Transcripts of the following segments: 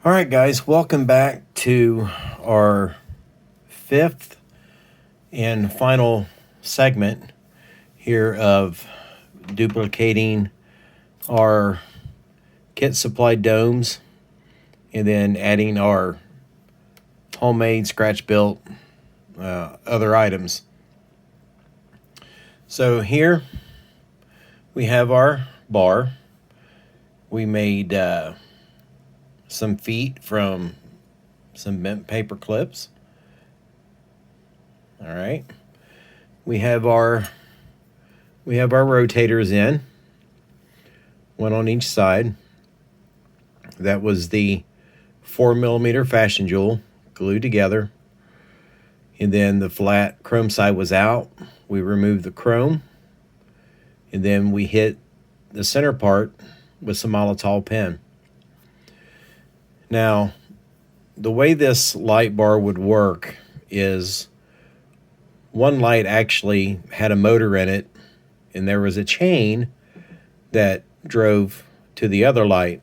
All right, guys, welcome back to our fifth and final segment here of duplicating our kit supply domes and then adding our homemade scratch built other items. So here we have our bar. We made some feet from some bent paper clips. All right. We have our rotators in, one on each side. That was the 4mm fashion jewel glued together. And then the flat chrome side was out. We removed the chrome. And then we hit the center part with some Molotov pen. Now, the way this light bar would work is one light actually had a motor in it, and there was a chain that drove to the other light.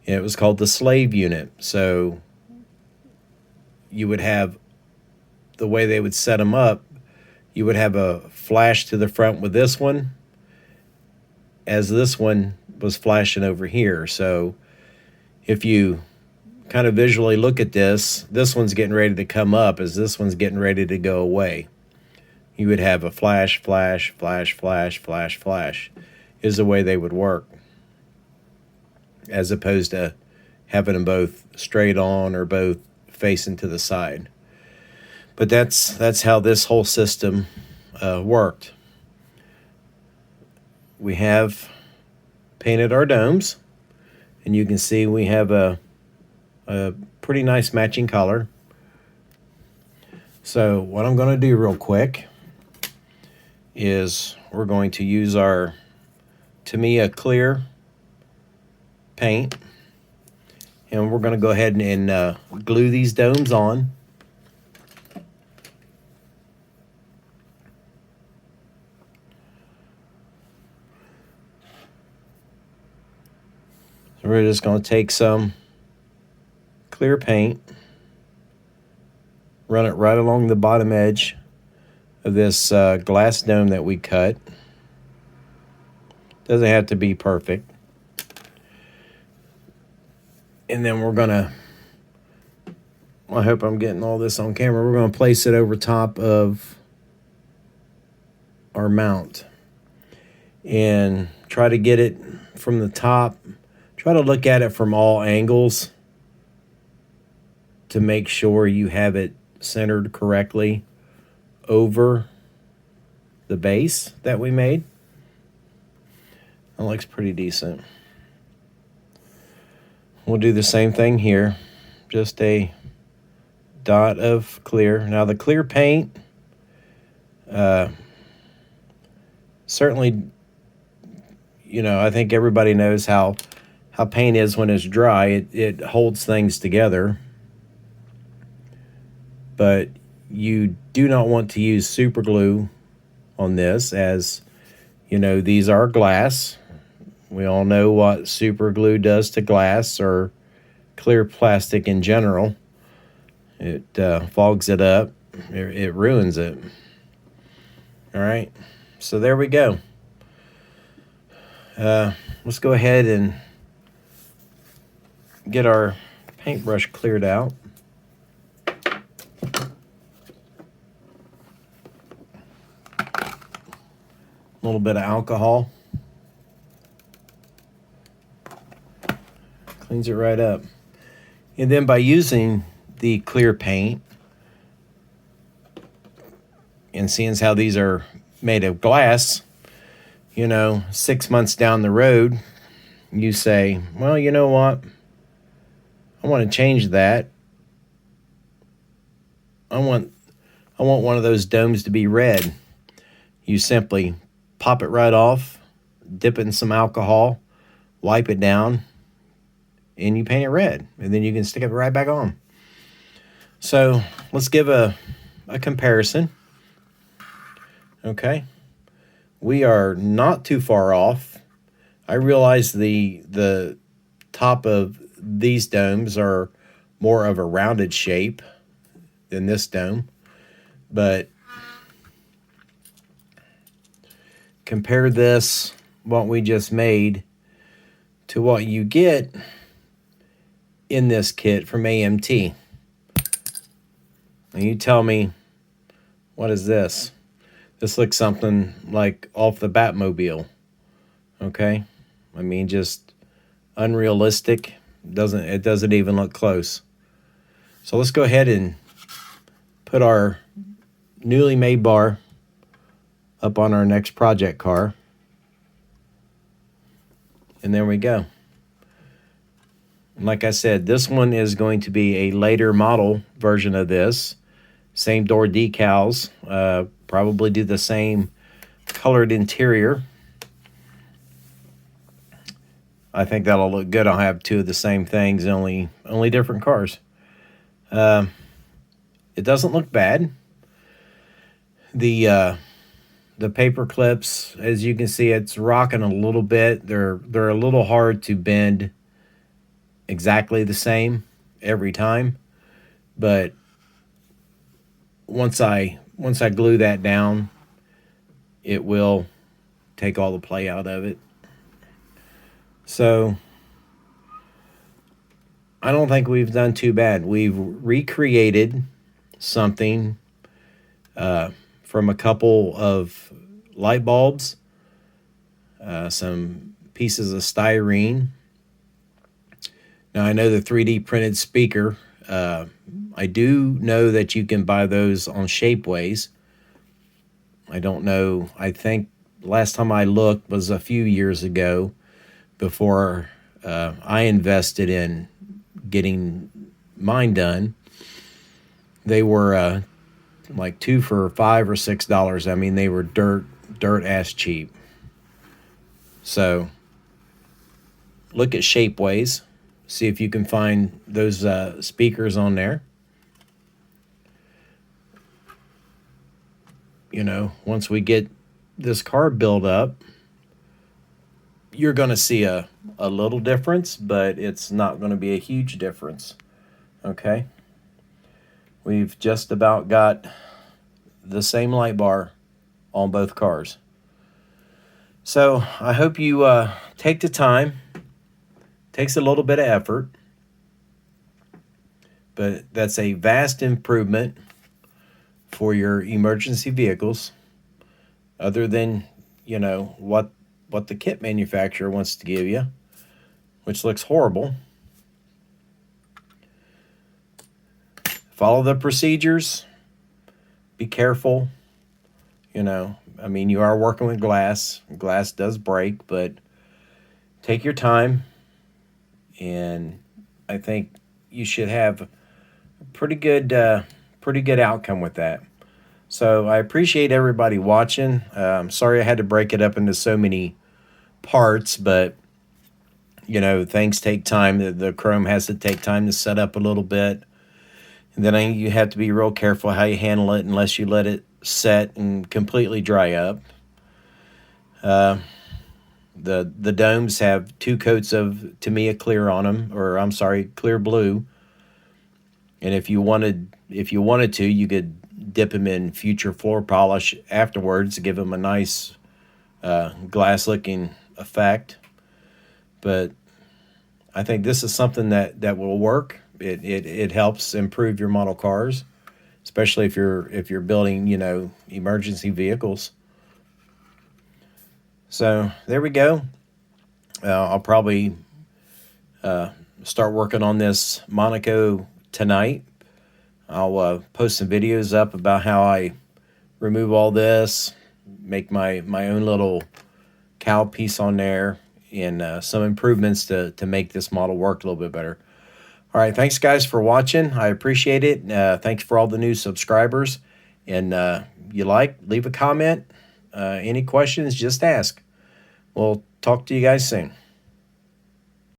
And it was called the slave unit. So you would have, the way they would set them up, you would have a flash to the front with this one, as this one was flashing over here. So if you kind of visually look at this one's getting ready to come up as this one's getting ready to go away. You would have a flash, flash, flash, flash, flash, flash is the way they would work, as opposed to having them both straight on or both facing to the side. But that's how this whole system worked. We have painted our domes, and you can see we have a pretty nice matching color. So what I'm going to do real quick is we're going to use our Tamiya clear paint, and we're going to go ahead and glue these domes on. So we're just going to take some clear paint, run it right along the bottom edge of this glass dome that we cut. Doesn't have to be perfect. And then we're gonna, I hope I'm getting all this on camera, we're gonna place it over top of our mount and try to get it from the top. Try to look at it from all angles to make sure you have it centered correctly over the base that we made. That looks pretty decent. We'll do the same thing here. Just a dot of clear. Now the clear paint certainly, you know, I think everybody knows how paint is when it's dry. It holds things together. But you do not want to use super glue on this, as you know, these are glass. We all know what super glue does to glass or clear plastic in general. It fogs it up. It ruins it. All right, so there we go. Let's go ahead and get our paintbrush cleared out. A little bit of alcohol. Cleans it right up. And then by using the clear paint and seeing how these are made of glass, you know, 6 months down the road, you say, well, you know what? I want to change that. I want one of those domes to be red. You simply pop it right off, dip it in some alcohol, wipe it down, and you paint it red. And then you can stick it right back on. So let's give a comparison. Okay. We are not too far off. I realize the top of these domes are more of a rounded shape than this dome. But compare this, what we just made, to what you get in this kit from AMT. And you tell me, what is this? This looks something like off the Batmobile. Okay? I mean, just unrealistic. It doesn't even look close. So let's go ahead and put our newly made bar up on our next project car. And there we go. And like I said, this one is going to be a later model version of this. Same door decals. Probably do the same colored interior. I think that'll look good. I'll have two of the same things, only different cars. It doesn't look bad. The paper clips, as you can see, it's rocking a little bit. They're a little hard to bend exactly the same every time, but once I glue that down, it will take all the play out of it. So I don't think we've done too bad. We've recreated something from a couple of light bulbs, some pieces of styrene. Now, I know the 3D printed speaker. I do know that you can buy those on Shapeways. I don't know. I think last time I looked was a few years ago, before I invested in getting mine done. They were like 2 for $5 or $6. I mean, they were dirt ass cheap. So look at Shapeways. See if you can find those speakers on there. You know, once we get this car built up, you're going to see a little difference, but it's not going to be a huge difference. Okay? We've just about got the same light bar on both cars. So I hope you take the time. Takes a little bit of effort, but that's a vast improvement for your emergency vehicles, other than, you know, what the kit manufacturer wants to give you, which looks horrible. Follow the procedures. Be careful. You know, I mean, you are working with glass. Glass does break, but take your time. And I think you should have a pretty good outcome with that. So I appreciate everybody watching. Sorry I had to break it up into so many parts, but you know, things take time. The chrome has to take time to set up a little bit. And then you have to be real careful how you handle it, unless you let it set and completely dry up. The domes have 2 coats of Tamiya clear on them, or I'm sorry, clear blue. And if you wanted to, you could dip them in future floor polish afterwards to give them a nice glass-looking effect. But I think this is something that will work. It helps improve your model cars, especially if you're building, you know, emergency vehicles. So there we go. I'll probably start working on this Monaco tonight. I'll post some videos up about how I remove all this, make my own little cowl piece on there, and some improvements to make this model work a little bit better. All right, thanks guys for watching. I appreciate it. Thanks for all the new subscribers. And leave a comment. Any questions, just ask. We'll talk to you guys soon.